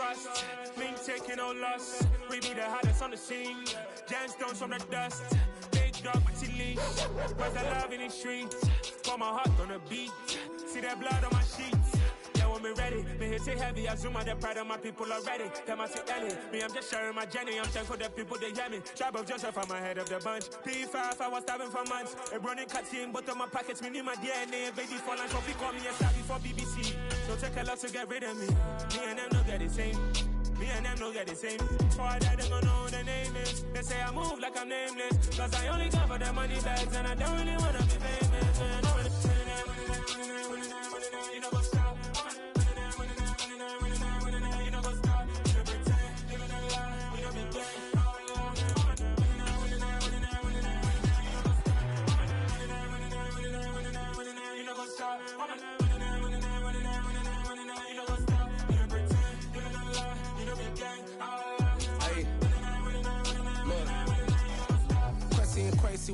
trust. Mean taking no loss. We be the hottest on the scene. Gemstones from the dust. Big dog, but she leash. Where's the love in the streets? Put my heart on the beat. See that blood on my sheets. Yeah, when we ready, me hit it heavy. I zoom out the pride of my people already. Them I say Ellie, me I'm just sharing my journey. I'm thankful that people they hear me. Tribe of Joseph, I'm ahead of the bunch. P5, I was starving for months. A running cutscene, but on my pockets, me need my DNA. Baby for lunch, so we call me a star before BBC. So take a lot to get rid of me. Me and them don't get the same. Me and them don't get the same. Before I die, they gon' know who the name is. They say I move like I'm nameless. Cause I only come for the money bags and I don't really wanna be famous. Man. You know, go stop.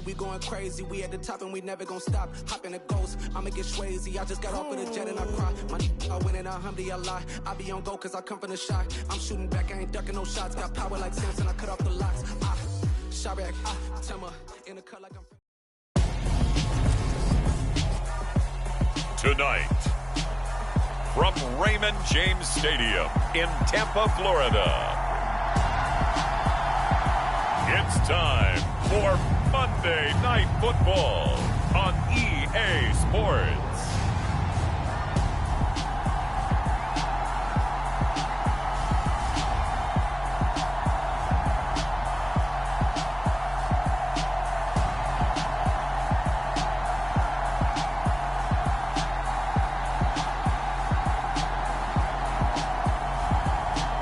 We going crazy, we at the top and we never gonna stop. Hop in a ghost, I'ma get swayzy. I just got off of the jet and I cry. My I win in alhamdulillah. I be on go cause I come from the shot. I'm shooting back, I ain't ducking no shots. Got power like Samson, I cut off the locks. Shot back, Timmer, in the cut like I'm... Tonight, from Raymond James Stadium in Tampa, Florida, it's time for Monday Night Football on EA Sports.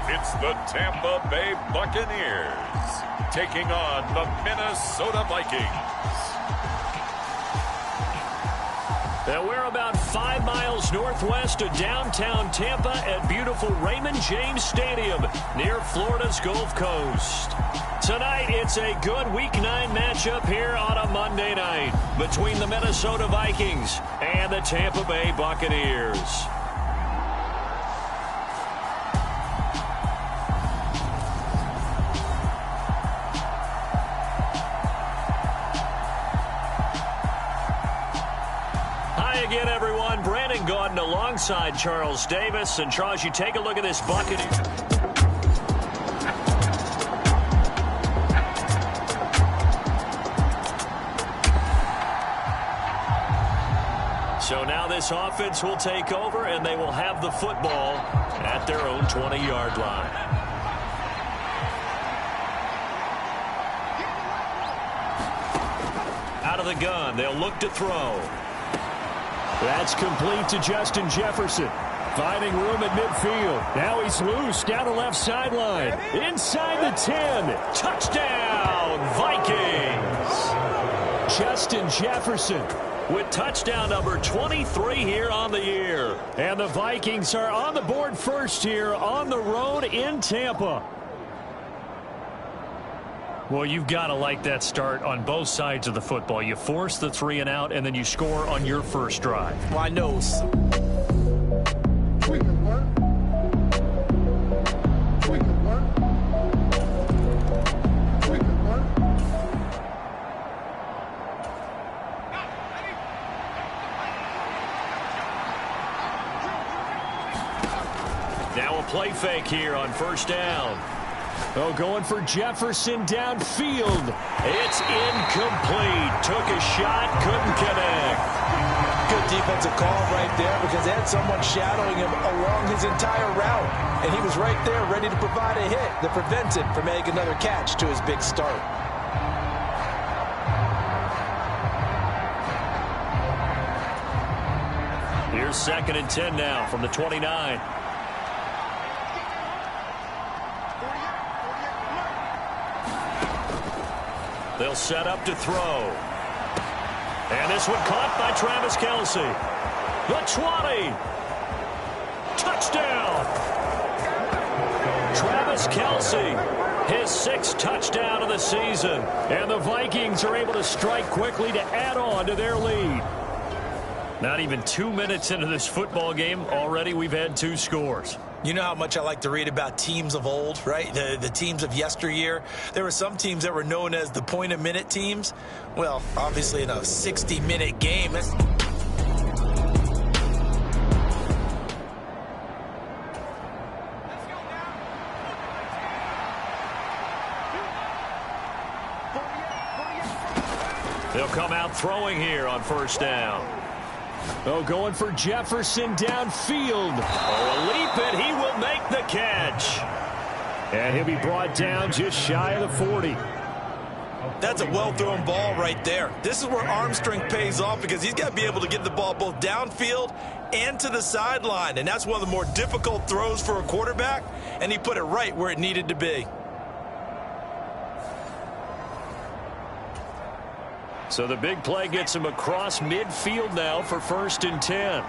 It's the Tampa Bay Buccaneers taking on the Minnesota Vikings. Now we're about 5 miles northwest of downtown Tampa at beautiful Raymond James Stadium near Florida's Gulf Coast. Tonight, it's a good Week 9 matchup here on a Monday night between the Minnesota Vikings and the Tampa Bay Buccaneers. Again, everyone, Brandon Gaudin alongside Charles Davis. And Charles, you take a look at this Buccaneers. So now this offense will take over, and they will have the football at their own 20-yard line. Out of the gun, they'll look to throw. That's complete to Justin Jefferson. Finding room at midfield. Now he's loose down the left sideline. Inside the 10. Touchdown, Vikings. Justin Jefferson with touchdown number 23 here on the year. And the Vikings are on the board first here on the road in Tampa. Well, you've got to like that start on both sides of the football. You force the 3 and out, and then you score on your first drive. Well, I know. Now a play fake here on first down. Oh, going for Jefferson downfield. It's incomplete. Took a shot, couldn't connect. Good defensive call right there because they had someone shadowing him along his entire route. And he was right there ready to provide a hit that prevents him from making another catch to his big start. Here's 2nd and 10 now from the 29. They'll set up to throw. And this one caught by Travis Kelce. The 20. Touchdown. Travis Kelce, his 6th touchdown of the season. And the Vikings are able to strike quickly to add on to their lead. Not even 2 minutes into this football game, already we've had 2 scores. You know how much I like to read about teams of old, right? The teams of yesteryear. There were some teams that were known as the point-a-minute teams. Well, obviously in a 60-minute game, that's... They'll come out throwing here on first down. Oh, going for Jefferson downfield. Oh, a leap, and he will make the catch. And he'll be brought down just shy of the 40. That's a well-thrown ball right there. This is where arm strength pays off because he's got to be able to get the ball both downfield and to the sideline. And that's one of the more difficult throws for a quarterback, and he put it right where it needed to be. So the big play gets him across midfield now for 1st and 10.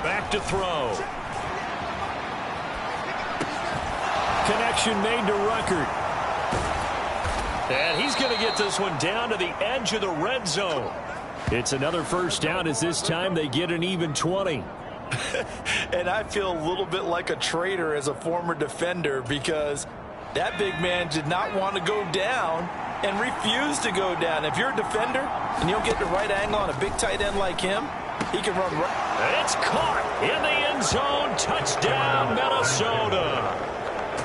Back to throw. Connection made to Ruckert. And he's going to get this one down to the edge of the red zone. It's another first down as this time they get an even 20. And I feel a little bit like a traitor as a former defender because that big man did not want to go down and refused to go down. If you're a defender and you don't get the right angle on a big tight end like him, he can run right. It's caught in the end zone. Touchdown, Minnesota.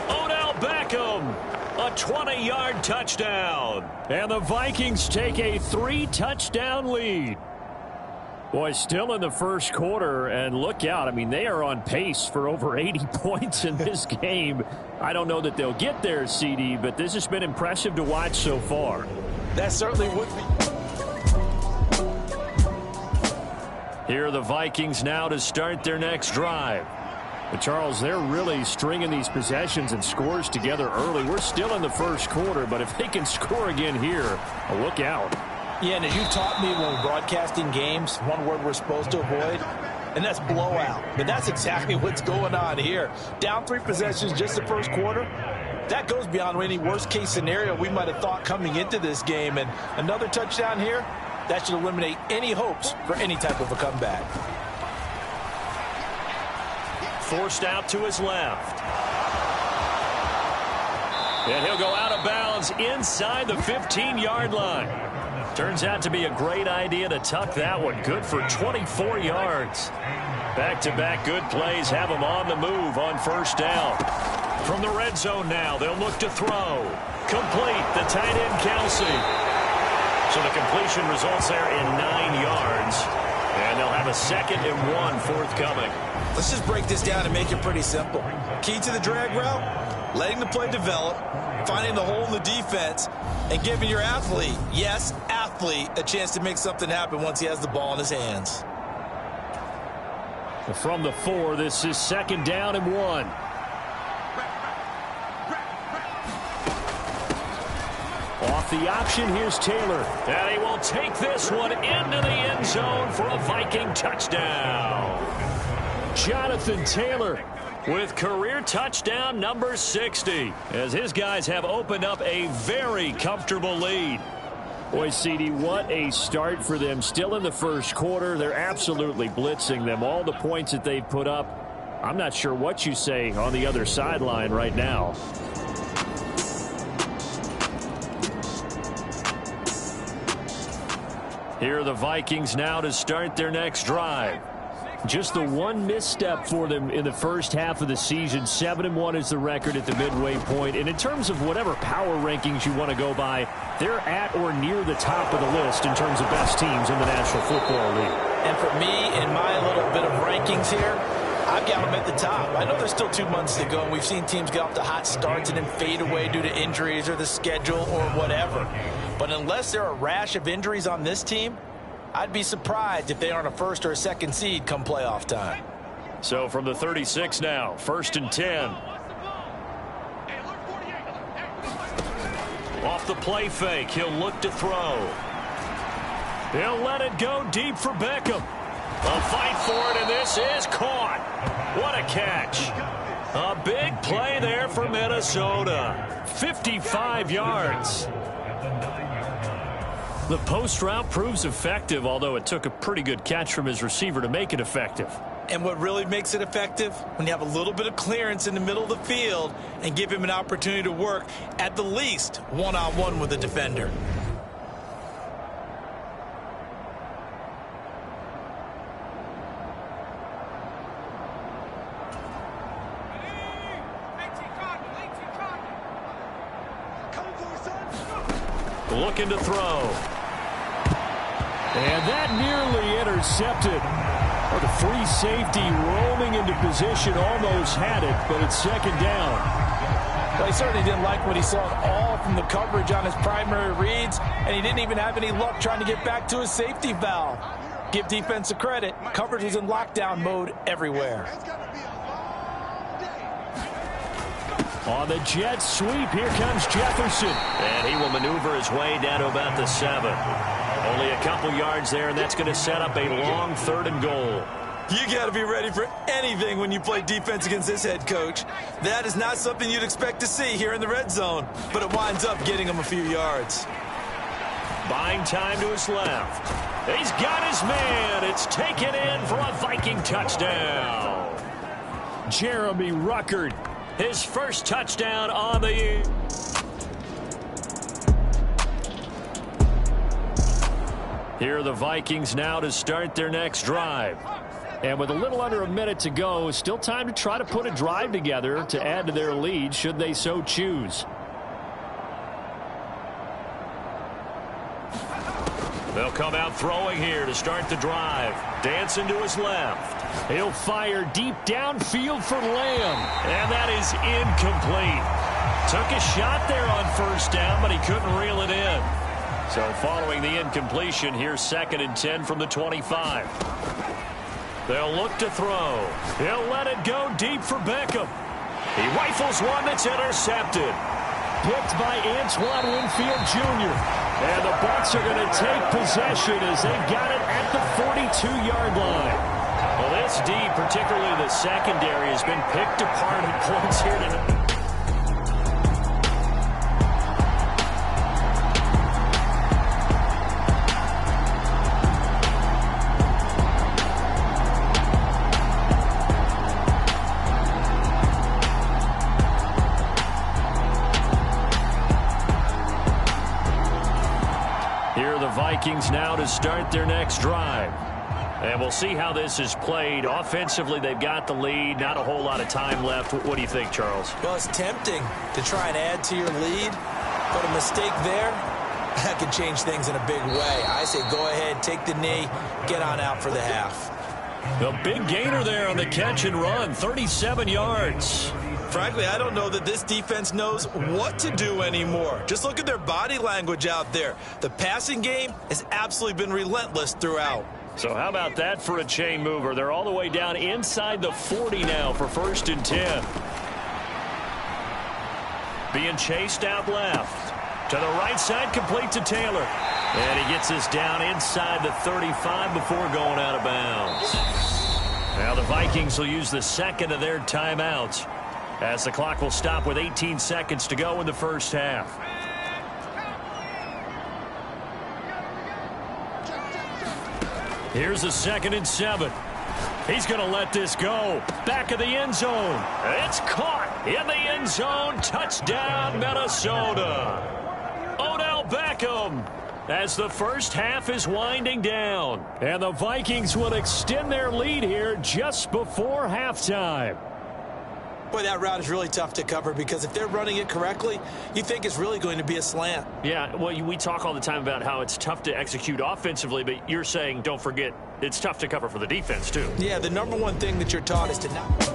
Odell Beckham, a 20-yard touchdown. And the Vikings take a 3-touchdown lead. Boy, still in the first quarter, and look out. I mean, they are on pace for over 80 points in this game. I don't know that they'll get there, CD, but this has been impressive to watch so far. That certainly would be. Here are the Vikings now to start their next drive. But Charles, they're really stringing these possessions and scores together early. We're still in the first quarter, but if they can score again here, look out. Yeah, and as you taught me when we're broadcasting games, one word we're supposed to avoid, and that's blowout. But that's exactly what's going on here. Down 3 possessions just the first quarter. That goes beyond any worst-case scenario we might have thought coming into this game. And another touchdown here, that should eliminate any hopes for any type of a comeback. Forced out to his left. And he'll go out of bounds inside the 15-yard line. Turns out to be a great idea to tuck that one. Good for 24 yards. Back-to-back good plays have them on the move on first down. From the red zone now, they'll look to throw. Complete, the tight end Kelsey. So the completion results there in 9 yards. And they'll have a 2nd and 1 forthcoming. Let's just break this down and make it pretty simple. Key to the drag route, letting the play develop, finding the hole in the defense, and giving your athlete, yes, athlete, a chance to make something happen once he has the ball in his hands. From the 4, this is 2nd down and 1. Off the option, here's Taylor. And he will take this one into the end zone for a Viking touchdown. Jonathan Taylor with career touchdown number 60, as his guys have opened up a very comfortable lead. Boy, CD, what a start for them. Still in the first quarter. They're absolutely blitzing them. All the points that they've put up, I'm not sure what you say on the other sideline right now. Here are the Vikings now to start their next drive. Just the one misstep for them in the first half of the season. 7-1 is the record at the midway point. And in terms of whatever power rankings you want to go by, they're at or near the top of the list in terms of best teams in the National Football League. And for me, in my little bit of rankings here, I've got them at the top. I know there's still 2 months to go, and we've seen teams get off to hot starts and then fade away due to injuries or the schedule or whatever. But unless there are a rash of injuries on this team, I'd be surprised if they aren't a 1st or a 2nd seed come playoff time. So from the 36 now, 1st and 10. Off the play fake, he'll look to throw. He'll let it go deep for Beckham. A fight for it, and this is caught. What a catch. A big play there for Minnesota. 55 yards. The post route proves effective, although it took a pretty good catch from his receiver to make it effective. And what really makes it effective? When you have a little bit of clearance in the middle of the field and give him an opportunity to work, at the least, one-on-one with the defender. Looking to throw. And that nearly intercepted. Well, the free safety roaming into position almost had it, but it's second down. Well, he certainly didn't like what he saw at all from the coverage on his primary reads, and he didn't even have any luck trying to get back to his safety valve. Give defense a credit. Coverage was in lockdown mode everywhere. On the jet sweep, here comes Jefferson. And he will maneuver his way down to about the 7. Only a couple yards there, and that's going to set up a long 3rd and goal. You got to be ready for anything when you play defense against this head coach. That is not something you'd expect to see here in the red zone, but it winds up getting him a few yards. Buying time to his left. He's got his man. It's taken in for a Viking touchdown. Jeremy Ruckert, his first touchdown on the year. Here are the Vikings now to start their next drive. And with a little under a minute to go, still time to try to put a drive together to add to their lead should they so choose. They'll come out throwing here to start the drive. Dancing to his left. He'll fire deep downfield for Lamb. And that is incomplete. Took a shot there on first down, but he couldn't reel it in. So following the incompletion, here's 2nd and 10 from the 25. They'll look to throw. He'll let it go deep for Beckham. He rifles one that's intercepted. Picked by Antoine Winfield Jr. And the Bucs are going to take possession as they've got it at the 42-yard line. Well, this D, particularly the secondary, has been picked apart at points here tonight. Vikings now to start their next drive. And we'll see how this is played. Offensively, they've got the lead. Not a whole lot of time left. What do you think, Charles? Well, it's tempting to try and add to your lead, but a mistake there, that could change things in a big way. I say go ahead, take the knee, get on out for the half. The big gainer there on the catch and run, 37 yards. Frankly, I don't know that this defense knows what to do anymore. Just look at their body language out there. The passing game has absolutely been relentless throughout. So how about that for a chain mover? They're all the way down inside the 40 now for 1st and 10. Being chased out left. To the right side, complete to Taylor. And he gets us down inside the 35 before going out of bounds. Now the Vikings will use the 2nd of their timeouts, as the clock will stop with 18 seconds to go in the first half. Here's a 2nd and 7. He's going to let this go. Back of the end zone. It's caught in the end zone. Touchdown, Minnesota. Odell Beckham, as the first half is winding down. And the Vikings will extend their lead here just before halftime. Boy, that route is really tough to cover because if they're running it correctly, you think it's really going to be a slant. Yeah, well, we talk all the time about how it's tough to execute offensively, but you're saying, don't forget, it's tough to cover for the defense, too. Yeah, the number one thing that you're taught is to not...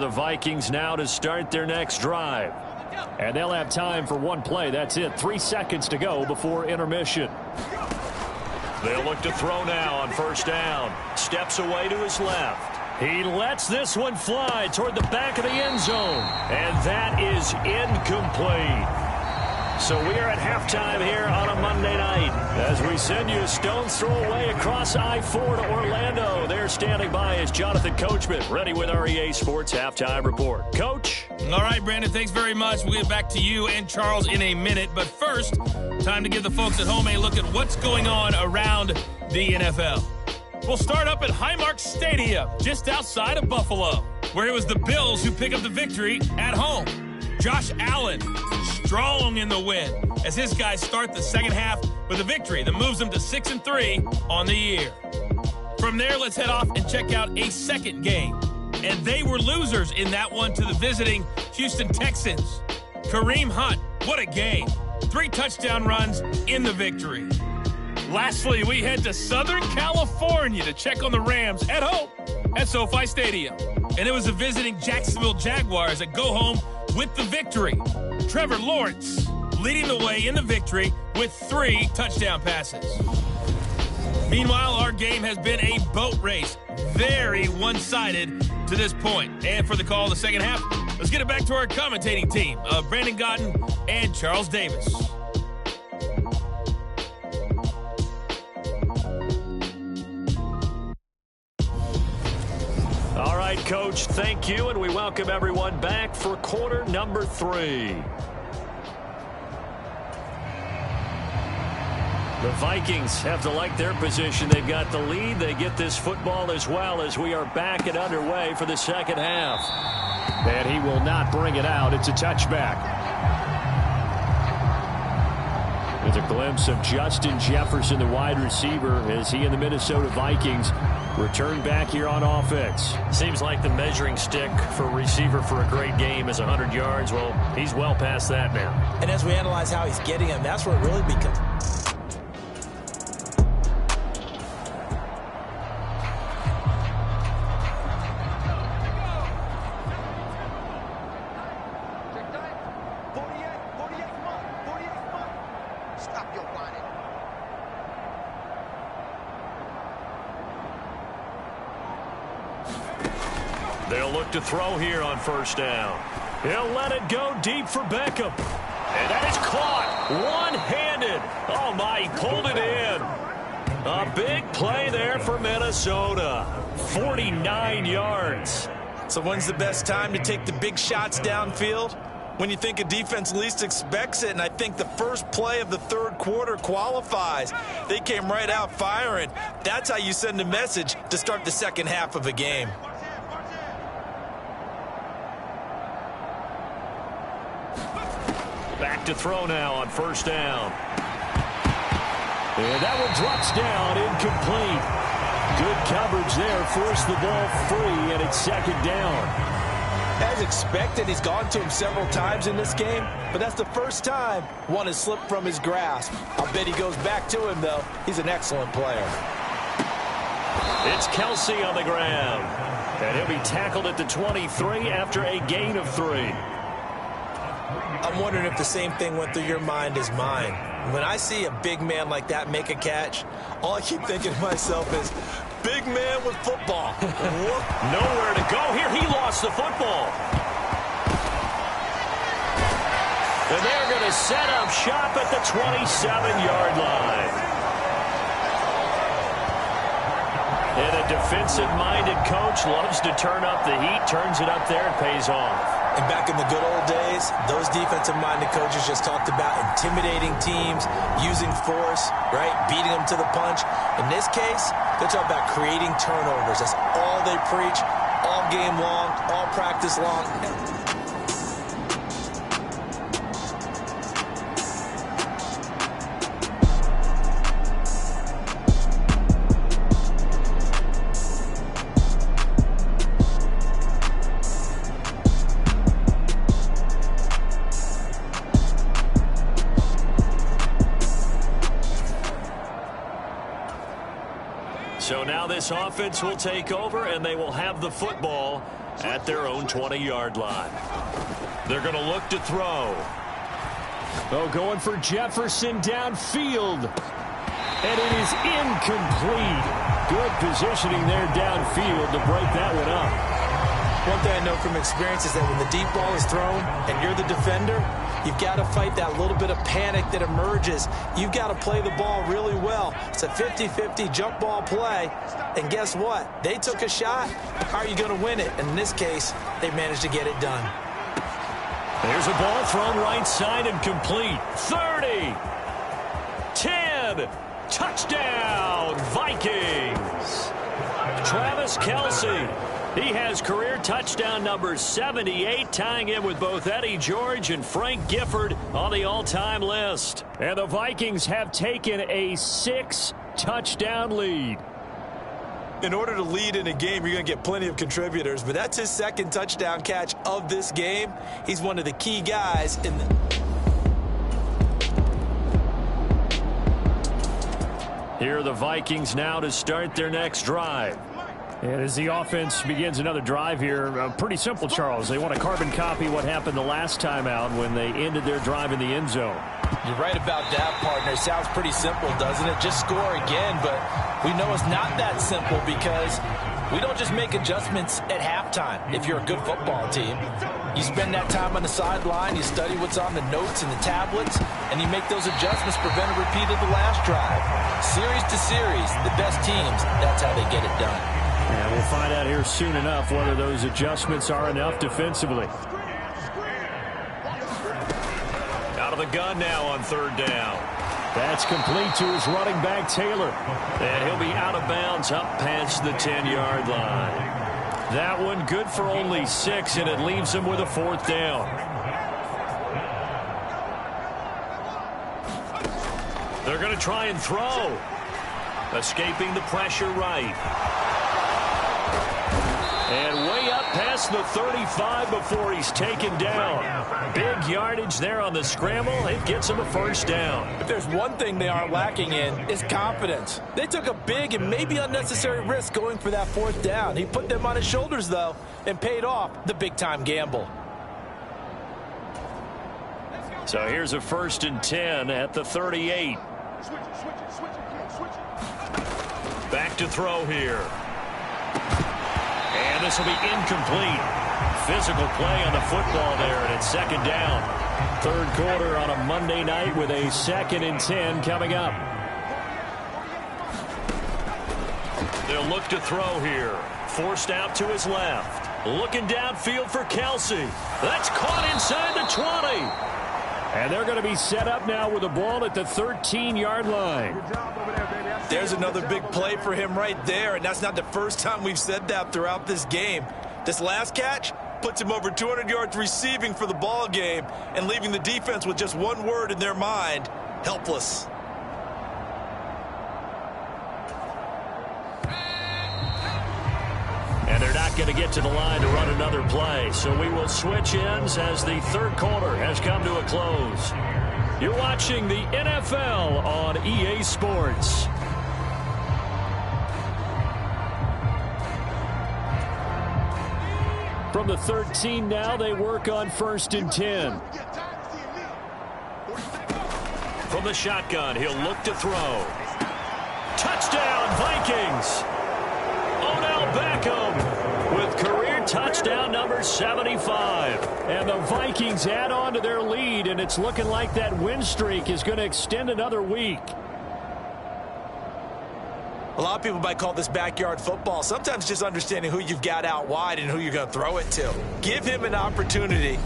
Vikings now to start their next drive. And they'll have time for one play. That's it. 3 seconds to go before intermission. They'll look to throw now on first down. Steps away to his left. He lets this one fly toward the back of the end zone. And that is incomplete. So we are at halftime here on a Monday night as we send you a stone's throw away across I-4 to Orlando. There standing by is Jonathan Coachman, ready with our EA Sports Halftime Report. Coach? All right, Brandon, thanks very much. We'll get back to you and Charles in a minute. But first, time to give the folks at home a look at what's going on around the NFL. We'll start up at Highmark Stadium, just outside of Buffalo, where it was the Bills who pick up the victory at home. Josh Allen, strong in the win, as his guys start the second half with a victory that moves them to 6-3 on the year. From there, let's head off and check out a second game. And they were losers in that one to the visiting Houston Texans. Kareem Hunt, what a game. 3 touchdown runs in the victory. Lastly, we head to Southern California to check on the Rams at home at SoFi Stadium. And it was the visiting Jacksonville Jaguars that go home with the victory. Trevor Lawrence leading the way in the victory with 3 touchdown passes. Meanwhile, our game has been a boat race. Very one-sided to this point. And for the call of the second half, let's get it back to our commentating team of Brandon Godden and Charles Davis. All right, Coach, thank you, and we welcome everyone back for quarter number 3. The Vikings have to like their position. They've got the lead. They get this football as well as we are back and underway for the second half. And he will not bring it out. It's a touchback. With a glimpse of Justin Jefferson, the wide receiver, as he and the Minnesota Vikings return back here on offense. Seems like the measuring stick for a receiver for a great game is 100 yards. Well, he's well past that now. And as we analyze how he's getting him, that's where it really becomes. They'll look to throw here on first down. He'll let it go deep for Beckham. And that is caught one-handed. Oh, my, he pulled it in. A big play there for Minnesota. 49 yards. So when's the best time to take the big shots downfield? When you think a defense least expects it, and I think the first play of the third quarter qualifies. They came right out firing. That's how you send a message to start the second half of a game. Back to throw now on first down. And that one drops down, incomplete. Good coverage there, forced the ball free, and it's second down. As expected, he's gone to him several times in this game, but that's the first time one has slipped from his grasp. I'll bet he goes back to him, though. He's an excellent player. It's Kelsey on the ground. And he'll be tackled at the 23 after a gain of 3. I'm wondering if the same thing went through your mind as mine. When I see a big man like that make a catch, all I keep thinking to myself is, big man with football. Nowhere to go here. He lost the football. And they're going to set up shop at the 27-yard line. And a defensive-minded coach loves to turn up the heat, turns it up there, and pays off. And back in the good old days, those defensive-minded coaches just talked about intimidating teams, using force, right, beating them to the punch. In this case, they're talking about creating turnovers. That's all they preach, all game long, all practice long. So now this offense will take over, and they will have the football at their own 20-yard line. They're going to look to throw. Oh, going for Jefferson downfield. And it is incomplete. Good positioning there downfield to break that one up. One thing I know from experience is that when the deep ball is thrown and you're the defender, you've got to fight that little bit of panic that emerges. You've got to play the ball really well. It's a 50-50 jump ball play. And guess what? They took a shot. How are you going to win it? And in this case, they managed to get it done. There's a ball thrown right side and complete. 30. 10. Touchdown, Vikings. Travis Kelce. He has career touchdown number 78, tying him with both Eddie George and Frank Gifford on the all-time list. And the Vikings have taken a 6-touchdown lead. In order to lead in a game, you're going to get plenty of contributors, but that's his second touchdown catch of this game. He's one of the key guys in the... Here are the Vikings now to start their next drive. And as the offense begins another drive here, pretty simple, Charles. They want to carbon copy what happened the last time out when they ended their drive in the end zone. You're right about that, partner. Sounds pretty simple, doesn't it? Just score again, but we know it's not that simple because we don't just make adjustments at halftime. If you're a good football team, you spend that time on the sideline, you study what's on the notes and the tablets, and you make those adjustments, prevent a repeat of the last drive. Series to series, the best teams, that's how they get it done. And we'll find out here soon enough whether those adjustments are enough defensively. Out of the gun now on third down. That's complete to his running back, Taylor. And he'll be out of bounds up past the 10-yard line. That one good for only 6, and it leaves him with a fourth down. They're going to try and throw. Escaping the pressure right. And way up past the 35 before he's taken down. Big yardage there on the scramble. It gets him a first down. If there's one thing they aren't lacking in, it's confidence. They took a big and maybe unnecessary risk going for that fourth down. He put them on his shoulders, though, and paid off the big-time gamble. So here's a 1st and 10 at the 38. Back to throw here. And this will be incomplete. Physical play on the football there, and it's second down. Third quarter on a Monday night with a 2nd and 10 coming up. They'll look to throw here. Forced out to his left. Looking downfield for Kelce. That's caught inside the 20. And they're going to be set up now with the ball at the 13-yard line. There's another big play for him right there, and that's not the first time we've said that throughout this game. This last catch puts him over 200 yards receiving for the ball game and leaving the defense with just one word in their mind: helpless. And they're not going to get to the line to run another play, so we will switch ends as the third quarter has come to a close. You're watching the NFL on EA Sports. From the 13 now, they work on 1st and 10. From the shotgun, he'll look to throw. Touchdown, Vikings! Odell Beckham with career touchdown number 75. And the Vikings add on to their lead, and it's looking like that win streak is going to extend another week. A lot of people might call this backyard football. Sometimes just understanding who you've got out wide and who you're going to throw it to. Give him an opportunity.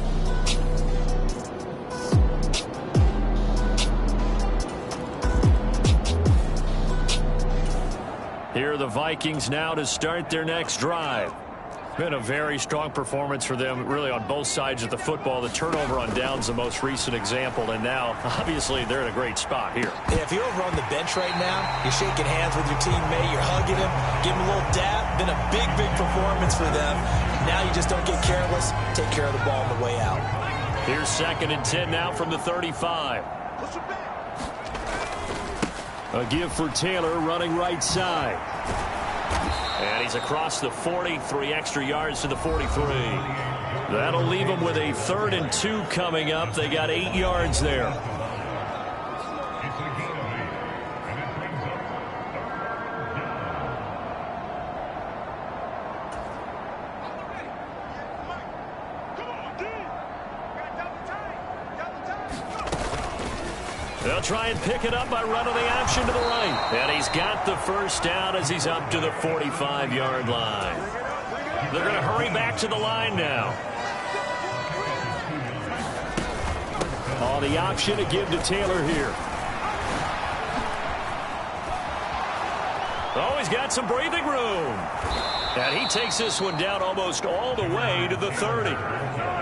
Here are the Vikings now to start their next drive. Been a very strong performance for them, really, on both sides of the football. The turnover on downs, the most recent example, and now, obviously, they're in a great spot here. Yeah, if you're over on the bench right now, you're shaking hands with your teammate, you're hugging him, give him a little dab. Been a big, big performance for them. Now you just don't get careless. Take care of the ball on the way out. Here's 2nd and 10 now from the 35. A give for Taylor running right side. And he's across the 40, 3 extra yards to the 43. That'll leave them with a 3rd and 2 coming up. They got 8 yards there. They'll try and pick it up by running the option to the right. And he's got the first down as he's up to the 45-yard line. They're going to hurry back to the line now. Oh, the option to give to Taylor here. Oh, he's got some breathing room. And he takes this one down almost all the way to the 30.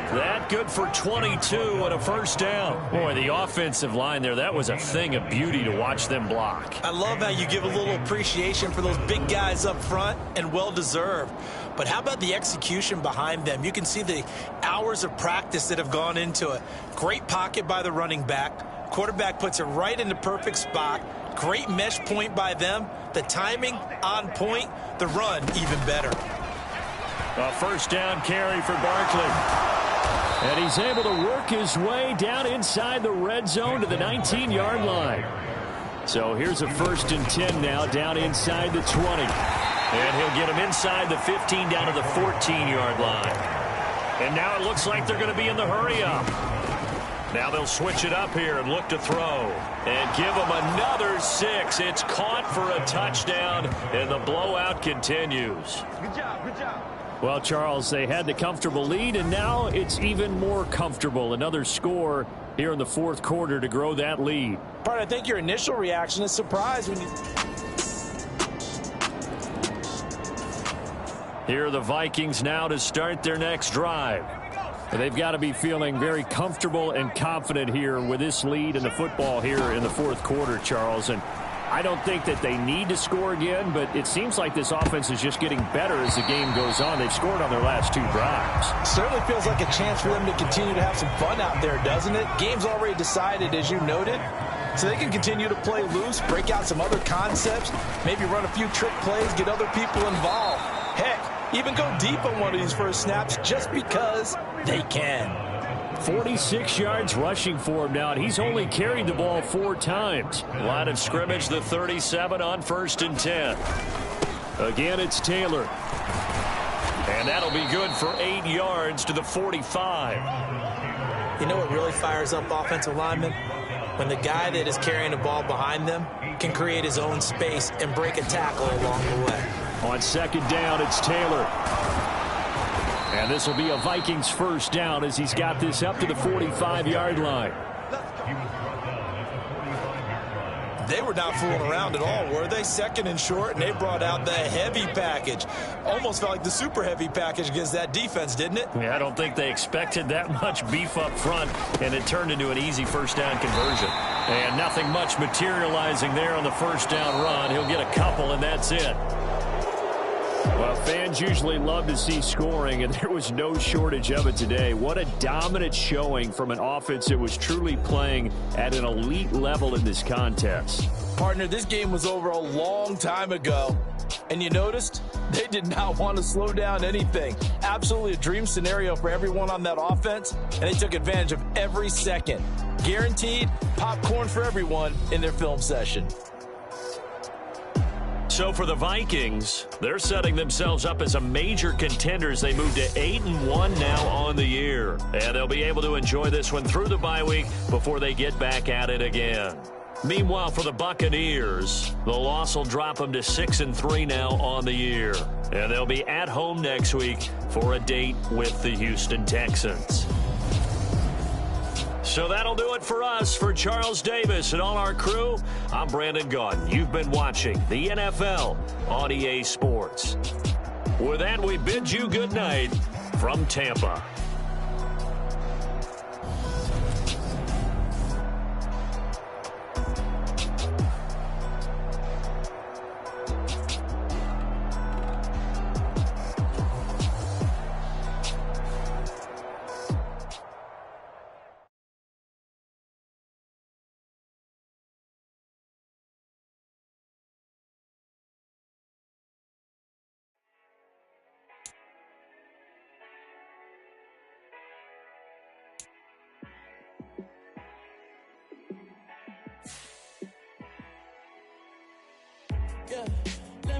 That good for 22 and a first down. Boy, the offensive line there, that was a thing of beauty to watch them block. I love how you give a little appreciation for those big guys up front, and well-deserved. But how about the execution behind them? You can see the hours of practice that have gone into it. Great pocket by the running back. Quarterback puts it right in the perfect spot. Great mesh point by them. The timing on point. The run even better. A first down carry for Barkley. And he's able to work his way down inside the red zone to the 19-yard line. So here's a 1st and 10 now down inside the 20. And he'll get him inside the 15 down to the 14-yard line. And now it looks like they're going to be in the hurry-up. Now they'll switch it up here and look to throw. And give him another 6. It's caught for a touchdown, and the blowout continues. Good job, good job. Well, Charles, they had the comfortable lead, and now it's even more comfortable. Another score here in the 4th quarter to grow that lead. Part, I think your initial reaction is surprise when you... Here are the Vikings now to start their next drive. They've got to be feeling very comfortable and confident here with this lead in the football here in the 4th quarter, Charles. And I don't think that they need to score again, but it seems like this offense is just getting better as the game goes on. They've scored on their last 2 drives. Certainly feels like a chance for them to continue to have some fun out there, doesn't it? Game's already decided, as you noted, so they can continue to play loose, break out some other concepts, maybe run a few trick plays, get other people involved. Heck, even go deep on one of these first snaps just because they can. 46 yards rushing for him now, and he's only carried the ball 4 times. Line of scrimmage, the 37 on 1st and 10. Again, it's Taylor. And that'll be good for 8 yards to the 45. You know what really fires up offensive linemen? When the guy that is carrying the ball behind them can create his own space and break a tackle along the way. On 2nd down, it's Taylor. And this will be a Vikings first down as he's got this up to the 45-yard line. They were not fooling around at all, were they? 2nd and short, and they brought out the heavy package. Almost felt like the super heavy package against that defense, didn't it? Yeah, I don't think they expected that much beef up front, and it turned into an easy first down conversion. And nothing much materializing there on the first down run. He'll get a couple, and that's it. Well, fans usually love to see scoring, and there was no shortage of it today. What a dominant showing from an offense that was truly playing at an elite level in this contest. Partner, this game was over a long time ago, and you noticed they did not want to slow down anything. Absolutely a dream scenario for everyone on that offense, and they took advantage of every second. Guaranteed popcorn for everyone in their film session. So for the Vikings, they're setting themselves up as a major contender as they move to 8-1 now on the year. And they'll be able to enjoy this one through the bye week before they get back at it again. Meanwhile, for the Buccaneers, the loss will drop them to 6-3 now on the year. And they'll be at home next week for a date with the Houston Texans. So that'll do it for us. For Charles Davis and all our crew, I'm Brandon Gaudin. You've been watching the NFL on EA Sports. With that, we bid you good night from Tampa.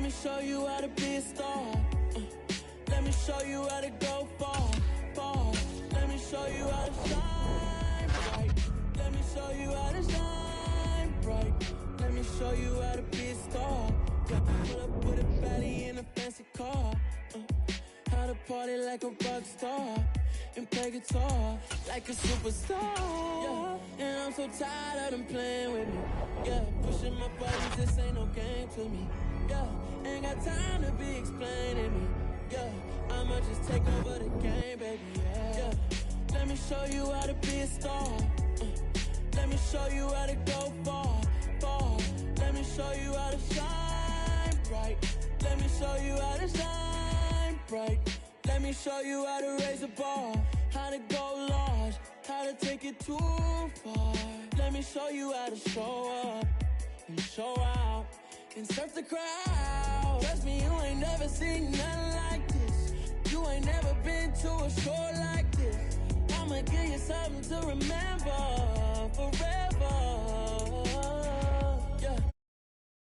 me show you how to be a star. Let me show you how to go far, far. Let me show you how to shine bright. Let me show you how to shine bright. Let me show you how to be a star. Yeah, pull up with a baddie in a fancy car. How to party like a rock star and play guitar like a superstar. Yeah, and I'm so tired of them playing with me. Yeah, pushing my buttons, this ain't no game to me. Yeah, ain't got time to be explaining me. Yeah, I'ma just take over the game, baby. Yeah, let me show you how to be a star. Let me show you how to go far, far. Let me show you how to shine bright. Let me show you how to shine bright. Let me show you how to raise a bar, how to go large, how to take it too far. Let me show you how to show up and show out and surf the crowd. Trust me, you ain't never seen nothing like this. You ain't never been to a show like this. I'ma give you something to remember forever.